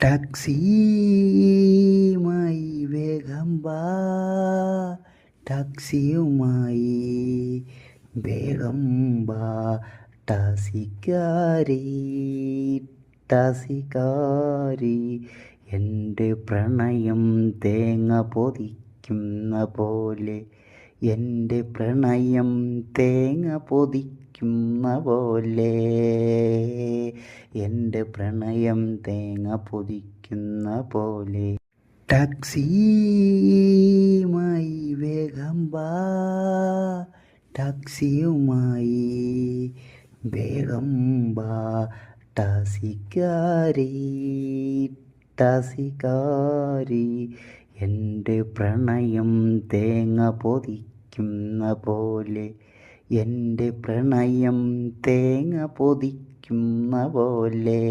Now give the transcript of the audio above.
ടാക്സിയുമായി വേഗം വാ, ടാക്സിയുമായി വേഗം വാ, ടാക്സിക്കാരി ടാക്സിക്കാരി. എൻ്റെ പ്രണയം തേങ്ങ പൊതിക്കുന്ന പോലെ, എൻ്റെ പ്രണയം തേങ്ങ പൊതിക്കുന്ന പോലെ, എൻ്റെ പ്രണയം തേങ്ങ പൊതിക്കുന്ന പോലെ. ടാക്സിയുമായി വേഗം വാ, ടാക്സിയുമായി വേഗം വാ, ടാക്സിക്കാരി ടാക്സിക്കാരി. എൻ്റെ പ്രണയം തേങ്ങ പൊതിക്കുന്ന പോലെ, എൻ്റെ പ്രണയം തേങ്ങ പൊതിക്കുന്ന പോലെ.